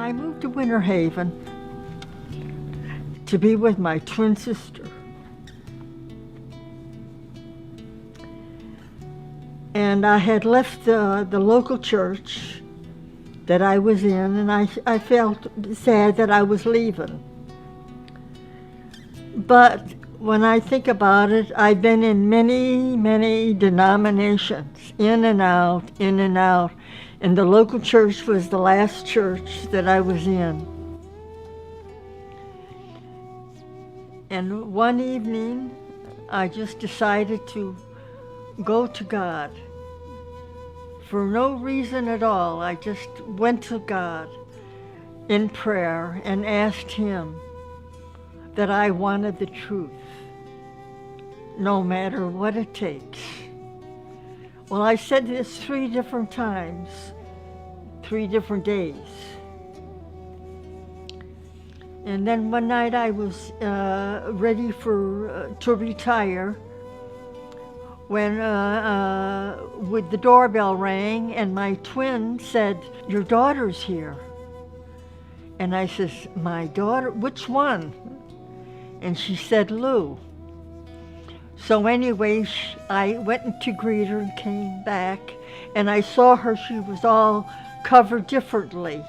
I moved to Winter Haven to be with my twin sister. And I had left the local church that I was in, and I felt sad that I was leaving. But when I think about it, I've been in many, many denominations, in and out, in and out. And the local church was the last church that I was in. And one evening, I just decided to go to God. For no reason at all, I just went to God in prayer and asked Him that I wanted the truth, no matter what it takes. Well, I said this 3 different times, 3 different days. And then one night I was ready to retire when with the doorbell rang and my twin said, "Your daughter's here." And I says, "My daughter? Which one?" And she said, "Lou." So anyway, I went to greet her and came back, and I saw her, she was all covered differently.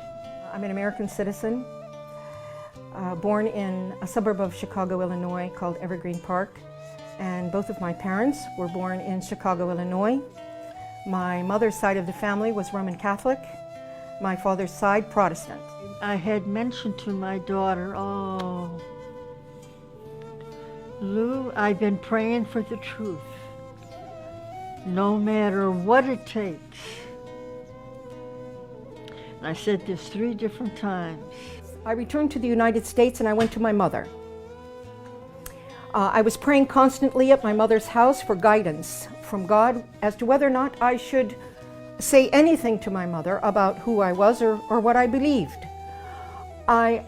I'm an American citizen, born in a suburb of Chicago, Illinois called Evergreen Park, and both of my parents were born in Chicago, Illinois. My mother's side of the family was Roman Catholic, my father's side Protestant. I had mentioned to my daughter, "Oh, Lou, I've been praying for the truth, no matter what it takes." And I said this 3 different times. I returned to the United States and I went to my mother. I was praying constantly at my mother's house for guidance from God as to whether or not I should say anything to my mother about who I was or what I believed. I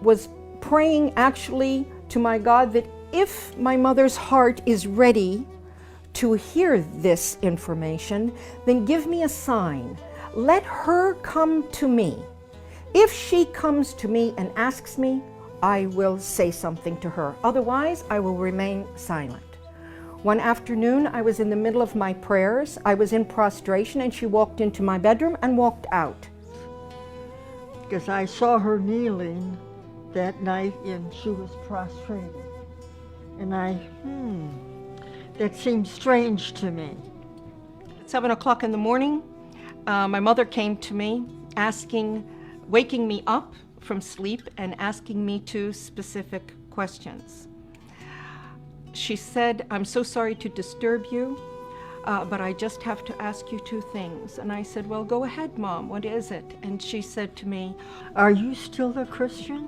was praying actually to my God that if my mother's heart is ready to hear this information, then give me a sign. Let her come to me. If she comes to me and asks me, I will say something to her. Otherwise, I will remain silent. One afternoon, I was in the middle of my prayers. I was in prostration, and she walked into my bedroom and walked out. Because I saw her kneeling that night and she was prostrated. And that seemed strange to me. At 7 o'clock in the morning, my mother came to me waking me up from sleep and asking me 2 specific questions. She said, "I'm so sorry to disturb you, but I just have to ask you 2 things. And I said, "Well, go ahead, Mom, what is it?" And she said to me, "Are you still a Christian?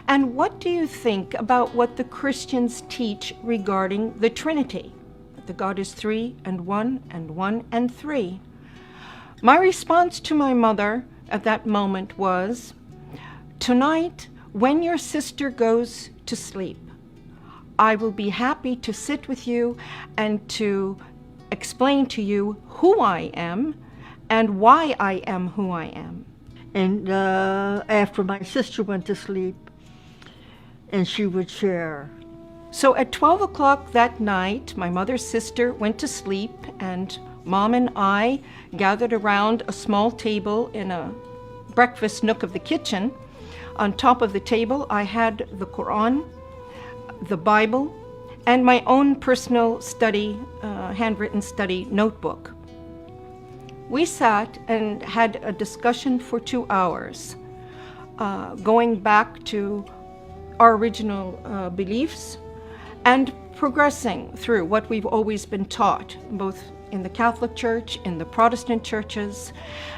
And what do you think about what the Christians teach regarding the Trinity? That God is 3 and 1 and 1 and 3. My response to my mother at that moment was, "Tonight, when your sister goes to sleep, I will be happy to sit with you and to explain to you who I am and why I am who I am." And after my sister went to sleep, and she would share. So at 12 o'clock that night, my mother's sister went to sleep, and Mom and I gathered around a small table in a breakfast nook of the kitchen. On top of the table, I had the Quran, the Bible, and my own personal study, handwritten study notebook. We sat and had a discussion for 2 hours, going back to our original beliefs and progressing through what we've always been taught, both in the Catholic Church, in the Protestant churches.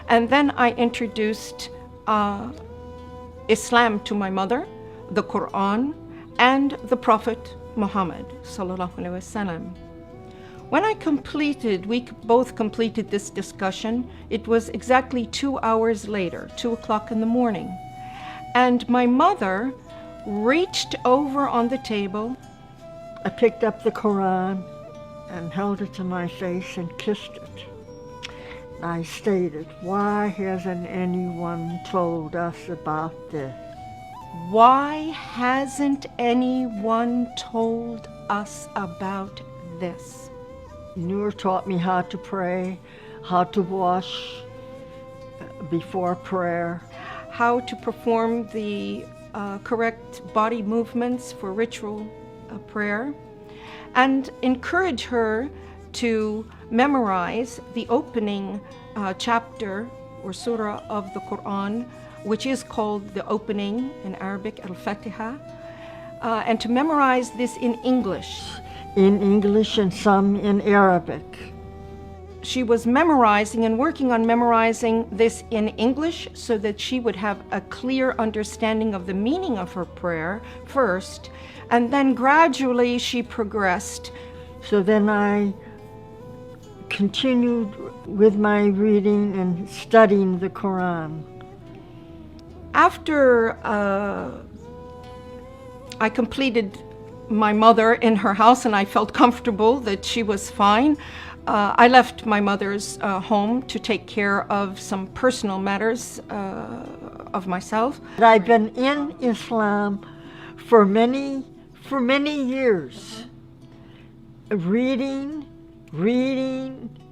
And then I introduced Islam to my mother, the Quran, and the Prophet Muhammad sallallahu alaihi wasallam. When we both completed this discussion, it was exactly 2 hours later, 2 o'clock in the morning. And my mother reached over on the table. I picked up the Quran and held it to my face and kissed it. I stated, why hasn't anyone told us about this? Why hasn't anyone told us about this? Noor taught me how to pray, how to wash before prayer, how to perform the correct body movements for ritual prayer, and encourage her to memorize the opening chapter or surah of the Quran, which is called the opening in Arabic, Al-Fatiha, and to memorize this in English. In English and some in Arabic. She was memorizing and working on memorizing this in English so that she would have a clear understanding of the meaning of her prayer first, and then gradually she progressed. So then I continued with my reading and studying the Quran. After I completed my mother in her house and I felt comfortable that she was fine, I left my mother's home to take care of some personal matters of myself. I've been in Islam for many years, reading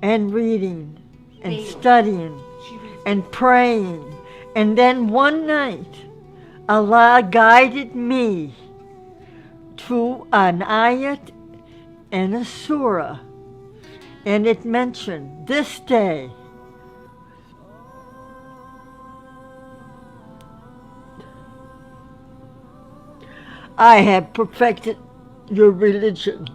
and studying and praying. And then one night, Allah guided me to an ayat and a surah, and it mentioned this day. I have perfected your religion.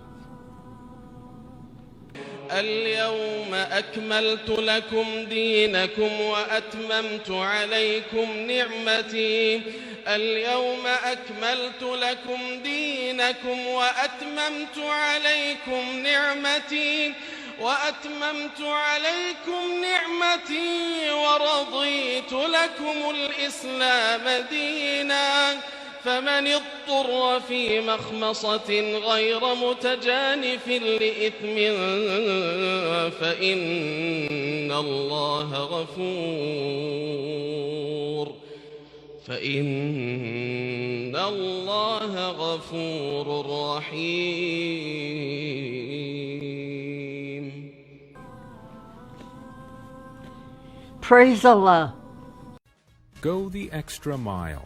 اليوم أكملت لكم دينكم وأتممت عليكم نعمتي. اليوم أكملت لكم دينكم وأتممت عليكم نعمتي ورضيت لكم الإسلام دينا. فمن اضطر في مخمصة غير متجانف لإثم فإن الله غفور رحيم. Praise Allah. Go the extra mile.